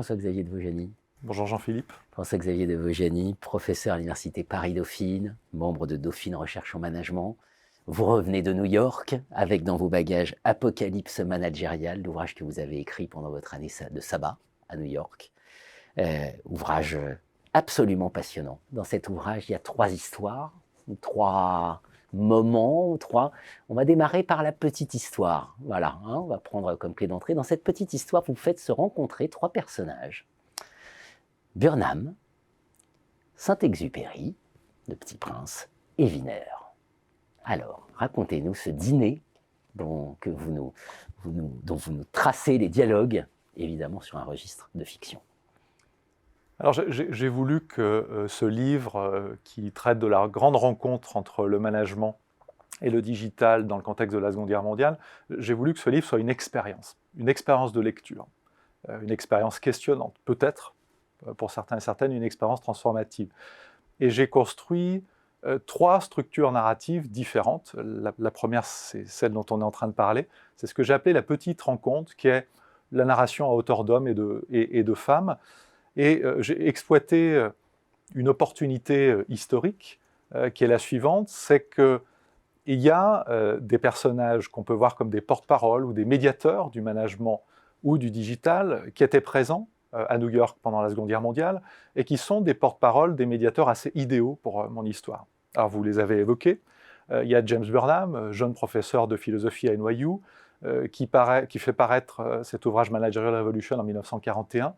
François-Xavier de Vaugiany. Bonjour Jean-Philippe. François-Xavier de Vaugiany, professeur à l'Université Paris-Dauphine, membre de Dauphine Recherche en Management. Vous revenez de New York avec dans vos bagages Apocalypse managériale, l'ouvrage que vous avez écrit pendant votre année de sabbat à New York. Ouvrage absolument passionnant. Dans cet ouvrage, il y a 3 histoires, 3 moments, 3. On va démarrer par la petite histoire. Voilà, on va prendre comme clé d'entrée. Dans cette petite histoire, vous faites se rencontrer 3 personnages. Burnham, Saint-Exupéry, le Petit Prince, et Wiener. Alors, racontez-nous ce dîner dont vous nous tracez les dialogues, évidemment sur un registre de fiction. Alors j'ai voulu que ce livre qui traite de la grande rencontre entre le management et le digital dans le contexte de la Seconde Guerre mondiale, j'ai voulu que ce livre soit une expérience de lecture, une expérience questionnante, peut-être, pour certains et certaines, une expérience transformative. Et j'ai construit 3 structures narratives différentes. La première, c'est celle dont on est en train de parler. C'est ce que j'ai appelé la petite rencontre, qui est la narration à hauteur d'hommes et de femmes. Et j'ai exploité une opportunité historique qui est la suivante, c'est qu'il y a des personnages qu'on peut voir comme des porte-paroles ou des médiateurs du management ou du digital qui étaient présents à New York pendant la Seconde Guerre mondiale et qui sont des porte-paroles, des médiateurs assez idéaux pour mon histoire. Alors vous les avez évoqués, il y a James Burnham, jeune professeur de philosophie à NYU, qui fait paraître cet ouvrage Managerial Revolution en 1941,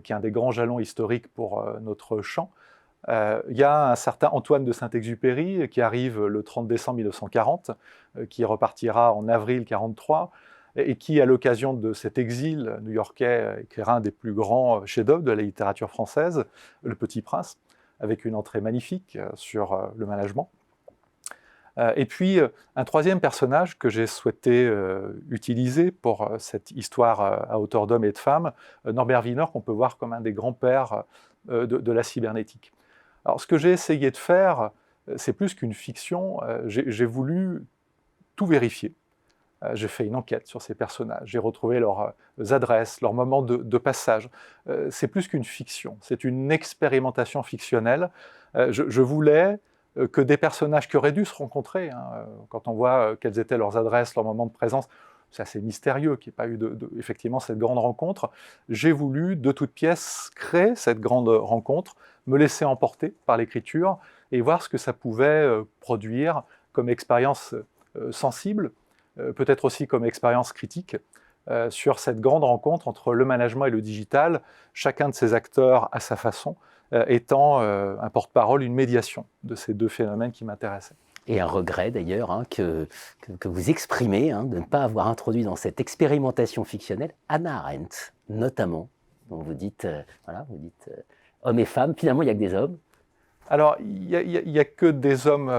qui est un des grands jalons historiques pour notre champ. Il y a un certain Antoine de Saint-Exupéry qui arrive le 30 décembre 1940, qui repartira en avril 1943, et qui, à l'occasion de cet exil new-yorkais, écrira un des plus grands chefs-d'œuvre de la littérature française, Le Petit Prince, avec une entrée magnifique sur le management. Et puis, un 3e personnage que j'ai souhaité utiliser pour cette histoire à hauteur d'hommes et de femmes, Norbert Wiener, qu'on peut voir comme un des grands-pères de la cybernétique. Alors, ce que j'ai essayé de faire, c'est plus qu'une fiction, j'ai voulu tout vérifier. J'ai fait une enquête sur ces personnages, j'ai retrouvé leurs adresses, leurs moments de passage. C'est plus qu'une fiction, c'est une expérimentation fictionnelle. Je voulais que des personnages qui auraient dû se rencontrer, quand on voit quelles étaient leurs adresses, leurs moments de présence, c'est assez mystérieux qu'il n'y ait pas eu effectivement cette grande rencontre. J'ai voulu, de toutes pièces, créer cette grande rencontre, me laisser emporter par l'écriture et voir ce que ça pouvait produire comme expérience sensible, peut-être aussi comme expérience critique, sur cette grande rencontre entre le management et le digital, chacun de ces acteurs à sa façon, étant un porte-parole, une médiation de ces 2 phénomènes qui m'intéressaient. Et un regret d'ailleurs que vous exprimez de ne pas avoir introduit dans cette expérimentation fictionnelle Hannah Arendt, notamment, dont vous dites, hommes et femmes, finalement il n'y a que des hommes. Alors, il n'y a que des hommes,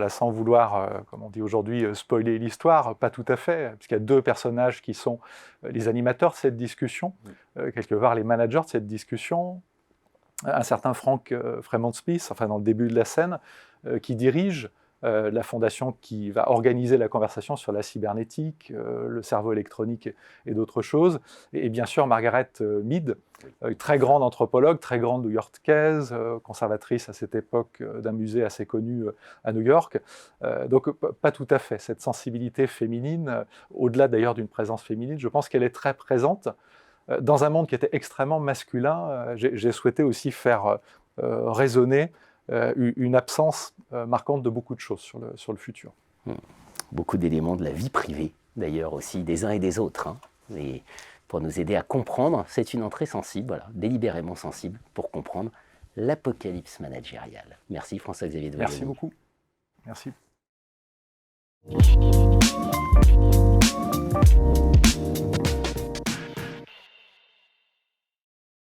sans vouloir, comme on dit aujourd'hui, spoiler l'histoire, pas tout à fait, puisqu'il y a 2 personnages qui sont les animateurs de cette discussion, quelque part les managers de cette discussion, un certain Frank Fremont-Smith, dans le début de la scène, qui dirige la fondation qui va organiser la conversation sur la cybernétique, le cerveau électronique et d'autres choses. Et bien sûr, Margaret Mead, très grande anthropologue, très grande new-yorkaise, conservatrice à cette époque d'un musée assez connu à New York. Donc, pas tout à fait. Cette sensibilité féminine, au-delà d'ailleurs d'une présence féminine, je pense qu'elle est très présente. Dans un monde qui était extrêmement masculin, j'ai souhaité aussi faire résonner une absence marquante de beaucoup de choses sur le futur. Beaucoup d'éléments de la vie privée, d'ailleurs aussi, des uns et des autres. Et pour nous aider à comprendre, c'est une entrée sensible, délibérément sensible, pour comprendre l'apocalypse managériale. Merci François-Xavier de Vaugiany. Merci beaucoup. Merci.